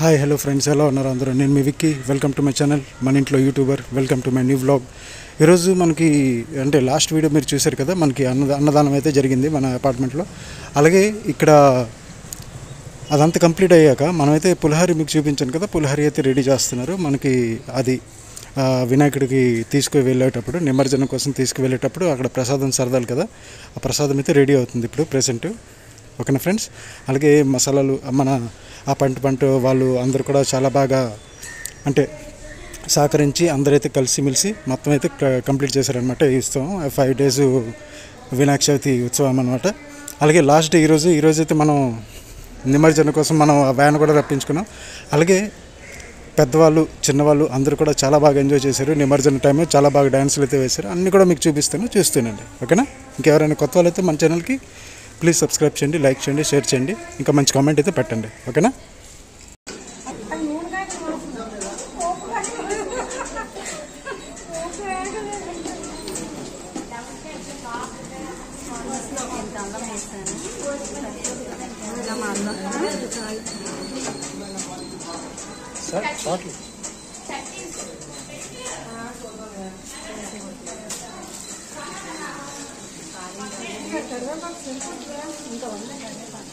Hi hello friends, ఎలా ఉన్నారు అందరూ? నేను మీ Vicky. Welcome to my channel మన ఇంట్లో YouTuber. Welcome to my new vlog. ఈరోజు మనకి అంటే లాస్ట్ వీడియో మీరు చూశారు కదా, మనకి అన్నదానం అయితే జరిగింది మన అపార్ట్మెంట్లో. అలాగే ఇక్కడ అదంతా కంప్లీట్ అయ్యాక మనమైతే పులిహారి మీకు చూపించాను కదా, పులిహారి అయితే రెడీ చేస్తున్నారు. మనకి అది వినాయకుడికి తీసుకువెళ్ళేటప్పుడు, నిమజ్జనం కోసం తీసుకువెళ్ళేటప్పుడు అక్కడ ప్రసాదం సరదాలు కదా, ఆ ప్రసాదం అయితే రెడీ అవుతుంది ఇప్పుడు ప్రెసెంట్. ఓకేనా ఫ్రెండ్స్? అలాగే మసాలాలు మన ఆ పంట వాళ్ళు అందరూ కూడా చాలా బాగా అంటే సహకరించి అందరైతే కలిసిమెలిసి మొత్తం అయితే కంప్లీట్ చేశారనమాట. ఈ ఉత్సవం 5 days వినాయక చవితి ఉత్సవం అనమాట. అలాగే లాస్ట్ డే ఈరోజు అయితే మనం నిమజ్జనం కోసం మనం ఆ వ్యాన్ కూడా రప్పించుకున్నాం. అలాగే పెద్దవాళ్ళు చిన్నవాళ్ళు అందరూ కూడా చాలా బాగా ఎంజాయ్ చేశారు. నిమజ్జనం టైంలో చాలా బాగా డ్యాన్సులు అయితే వేశారు. అన్నీ కూడా మీకు చూస్తూనండి. ఓకేనా? ఇంకెవరైనా కొత్త వాళ్ళు అయితే మన ఛానల్కి ప్లీజ్ సబ్స్క్రైబ్ చేయండి, లైక్ చేయండి, షేర్ చేయండి, ఇంకా మంచి కామెంట్ అయితే పెట్టండి. ఓకేనా?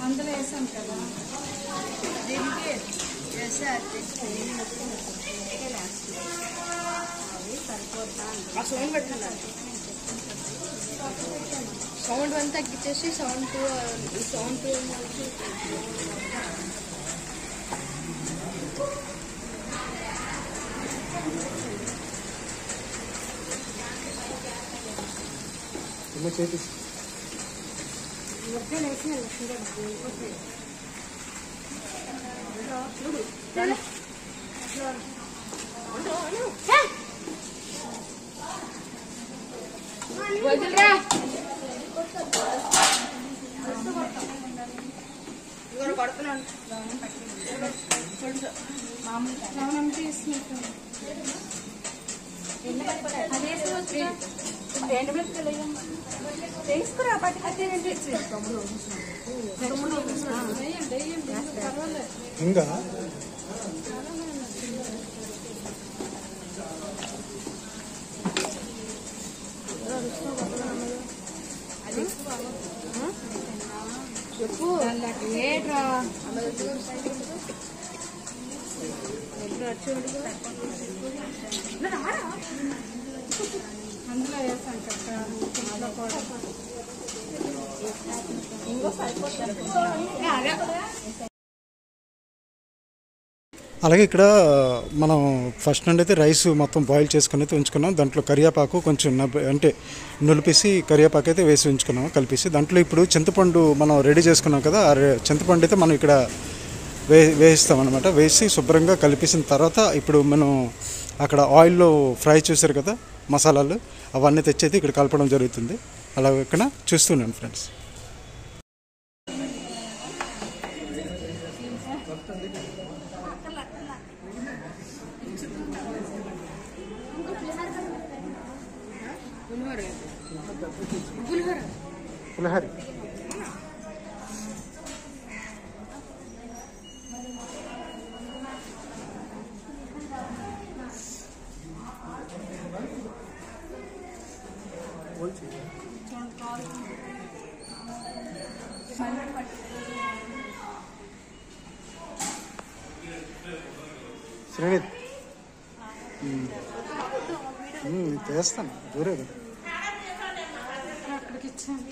అందులో వేసాం కదా, సౌండ్ వన్ తగ్గించేసి సౌండ్ టూ వదిలేరా పడుతున్నాను. తీసుకురా పట్టుకొచ్చి ఇంకా చెప్పు ఏట్రా అందులో వేసాను చక్క అలాగే ఇక్కడ మనం ఫస్ట్ నుండి అయితే రైస్ మొత్తం బాయిల్ చేసుకుని అయితే ఉంచుకున్నాం. దాంట్లో కరివేపాకు కొంచెం అంటే నులిపేసి కరివేపాకు అయితే వేసి ఉంచుకున్నాం కలిపేసి. దాంట్లో ఇప్పుడు చింతపండు మనం రెడీ చేసుకున్నాం కదా, ఆ చింతపండు అయితే మనం ఇక్కడ వేయిస్తాం అనమాట. వేసి శుభ్రంగా కలిపేసిన తర్వాత ఇప్పుడు మనం అక్కడ ఆయిల్లో ఫ్రై చేశారు కదా మసాలాలు, అవన్నీ తెచ్చైతే ఇక్కడ కలపడం జరుగుతుంది. అలా ఇక్కడ చూస్తున్నాను ఫ్రెండ్స్. పులిహారి శ్రేణి చేస్తాను దూరే కదా. అక్కడికి ఇచ్చాను.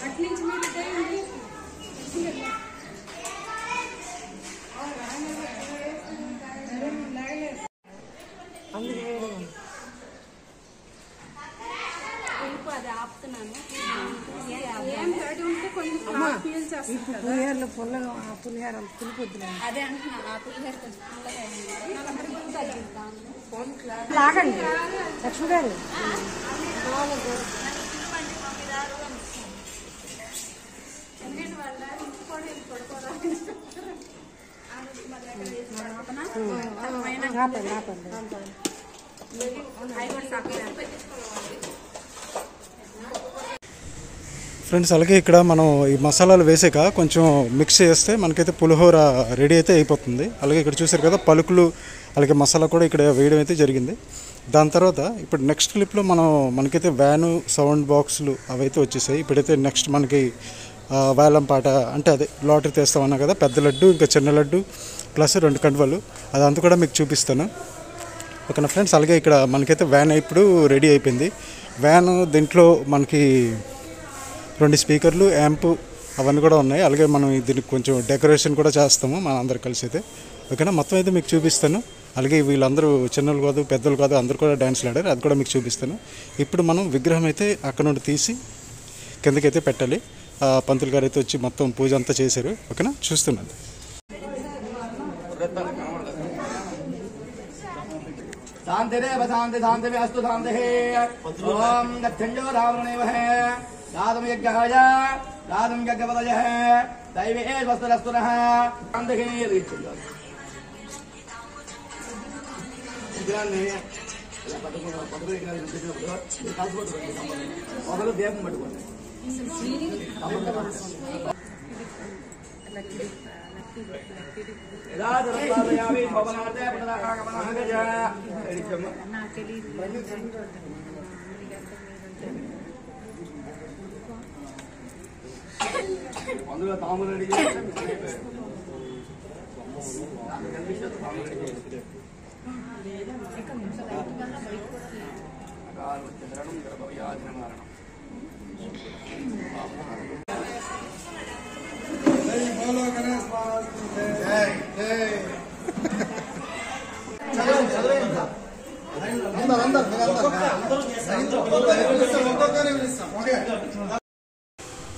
అట్నుంచి అది ఆపుతున్నాను. పులిహోరలో పుల్లగా పులిహోర పులిపొద్దులే అదే అంటున్నాను. ఆ పులిహోర కొంచెం పుల్లగా లాగండి లక్ష్మి గారు. ఆపండి ఆపండి. ఫ్రెండ్స్ అలాగే ఇక్కడ మనం ఈ మసాలాలు వేసాక కొంచెం మిక్స్ చేస్తే మనకైతే పులిహోర రెడీ అయితే అయిపోతుంది. అలాగే ఇక్కడ చూసారు కదా పలుకులు అలాగే మసాలా కూడా ఇక్కడ వేయడం అయితే జరిగింది. దాని తర్వాత ఇప్పుడు నెక్స్ట్ క్లిప్లో మనకైతే వ్యాను సౌండ్ బాక్సులు అవైతే వచ్చేసాయి. ఇప్పుడైతే నెక్స్ట్ మనకి వేలం పాట అంటే అదే లాటరీ తెస్తామన్నా కదా, పెద్ద లడ్డు ఇంకా చిన్న లడ్డు ప్లస్ 2 కండువలు అదంతా కూడా మీకు చూపిస్తాను. ఓకేనా ఫ్రెండ్స్. అలాగే ఇక్కడ మనకైతే వ్యాన్ ఇప్పుడు రెడీ అయిపోయింది. వ్యాన్ దీంట్లో మనకి 2 స్పీకర్లు యాంప్ అవన్నీ కూడా ఉన్నాయి. అలాగే మనం దీనికి కొంచెం డెకరేషన్ కూడా చేస్తాము మన అందరు కలిసి అయితే. ఓకేనా, మొత్తం అయితే మీకు చూపిస్తాను. అలాగే వీళ్ళందరూ చిన్నలు కాదు పెద్దలు కాదు అందరూ కూడా డ్యాన్స్లు ఆడారు, అది కూడా మీకు చూపిస్తాను. ఇప్పుడు మనం విగ్రహం అయితే అక్కడ నుండి తీసి కిందకైతే పెట్టాలి. పంతులు గారు అయితే వచ్చి మొత్తం పూజ అంతా చేశారు. ఓకేనా, చూస్తున్నాను. శాంతిరేవ శాంతి శాంతి అస్తు శాంతి. ఓం గచ్చంజో రావణేవహే రాధం యజ్ఞాయ రాధం యజ్ఞపదయ దైవే స్వస్తరస్తునః శాంతి. విగ్రహాన్ని ఒకరు దీపం పట్టుకోండి. అందులో తాములు రెడీ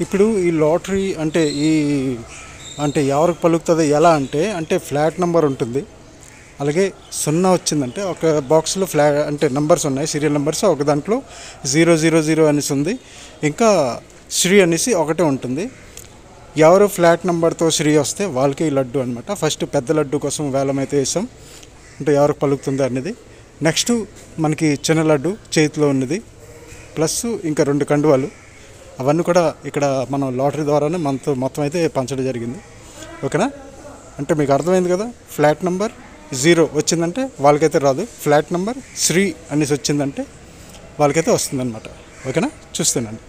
ఇప్పుడు ఈ లాటరీ అంటే ఎవరికి పలుకుతుంది ఎలా అంటే ఫ్లాట్ నెంబర్ ఉంటుంది. అలాగే 0 వచ్చిందంటే ఒక బాక్స్లో అంటే నెంబర్స్ ఉన్నాయి, సీరియల్ నెంబర్స్. ఒక దాంట్లో 000 అనేసి ఉంది, ఇంకా శ్రీ అనేసి ఒకటే ఉంటుంది. ఎవరు ఫ్లాట్ నెంబర్తో శ్రీ వస్తే వాళ్ళకి ఈ లడ్డు అనమాట. ఫస్ట్ పెద్ద లడ్డు కోసం వేలం అయితే వేసాం, అంటే ఎవరికి పలుకుతుంది అనేది. నెక్స్ట్ మనకి చిన్న లడ్డు చేతిలో ఉన్నది ప్లస్ ఇంకా 2 కండువాలు అవన్నీ కూడా ఇక్కడ మనం లాటరీ ద్వారానే మొత్తం అయితే పంచడం జరిగింది. ఓకేనా, అంటే మీకు అర్థమైంది కదా. ఫ్లాట్ నెంబర్ 0 వచ్చిందంటే వాళ్ళకైతే రాదు, ఫ్లాట్ నెంబర్ శ్రీ అనేసి వచ్చిందంటే వాళ్ళకైతే వస్తుందన్నమాట. ఓకేనా, చూస్తున్నాను.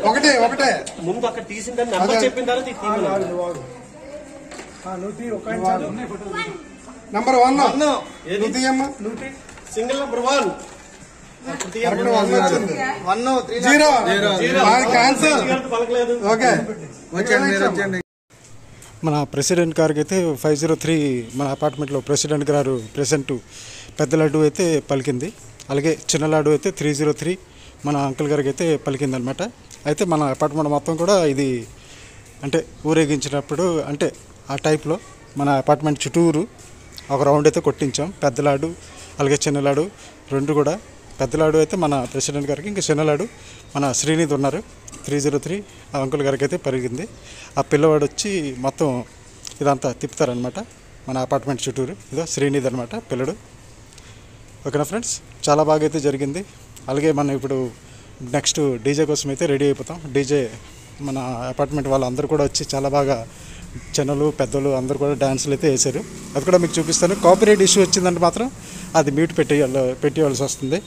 ఒకటే ముందు అక్కడ తీసిన నెంబర్ చెప్పిన తర్వాత నంబర్ 1 సింగిల్ నెంబర్ 1 మన ప్రెసిడెంట్ గారికి అయితే 503 మన అపార్ట్మెంట్లో ప్రెసిడెంట్ గారు ప్రెసెంట్ పెద్ద లడ్డు అయితే పలికింది. అలాగే చిన్న లడ్డు అయితే 303 మన అంకుల్ గారికి అయితే పలికింది అనమాట. అయితే మన అపార్ట్మెంట్ మొత్తం కూడా ఇది అంటే ఊరేగించినప్పుడు అంటే ఆ టైప్లో మన అపార్ట్మెంట్ చుట్టూరు ఒక రౌండ్ అయితే కొట్టించాం. పెద్ద లాడు అలాగే చిన్న లాడు 2 కూడా. పెద్ద లాడు అయితే మన ప్రెసిడెంట్ గారికి, ఇంకా చిన్న లాడు మన శ్రీనిధి ఉన్నారు 303 ఆ అంకుల్ గారికి అయితే పరిగింది. ఆ పిల్లవాడు వచ్చి మొత్తం ఇదంతా తిప్పుతారనమాట మన అపార్ట్మెంట్ చుట్టూరు. ఇదో శ్రీనిధి అనమాట పిల్లడు. ఓకేనా ఫ్రెండ్స్, చాలా బాగా అయితే జరిగింది. అలాగే మనం ఇప్పుడు నెక్స్ట్ డీజే కోసం అయితే రెడీ అయిపోతాం. డీజే మన అపార్ట్మెంట్ వాళ్ళందరూ కూడా వచ్చి చాలా బాగా చిన్నలు పెద్దలు అందరూ కూడా డ్యాన్సులు అయితే వేశారు. అది కూడా మీకు చూపిస్తాను. కాపీరైట్ ఇష్యూ వచ్చిందంటే మాత్రం అది మ్యూట్ పెట్టేయవలసి వస్తుంది.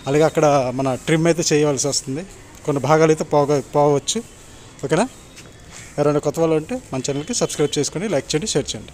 అలాగే అక్కడ మన ట్రిమ్ అయితే చేయవలసి వస్తుంది, కొన్ని భాగాలు అయితే పోవచ్చు. ఓకేనా, ఎవరైనా కొత్త వాళ్ళు ఉంటే మన ఛానల్కి సబ్స్క్రైబ్ చేసుకొని లైక్ చేయండి, షేర్ చేయండి.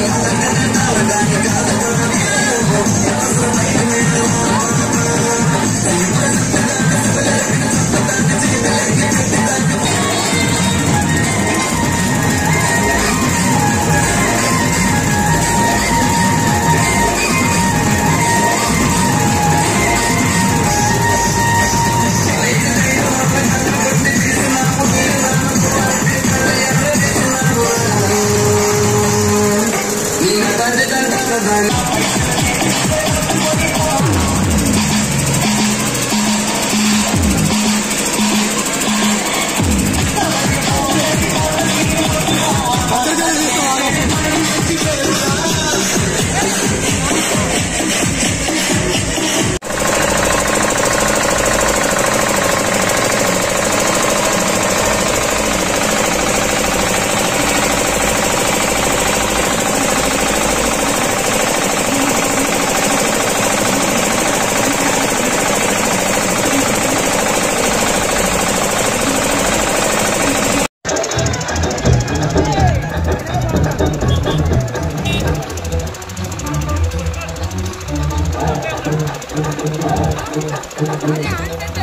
అదే ఆన్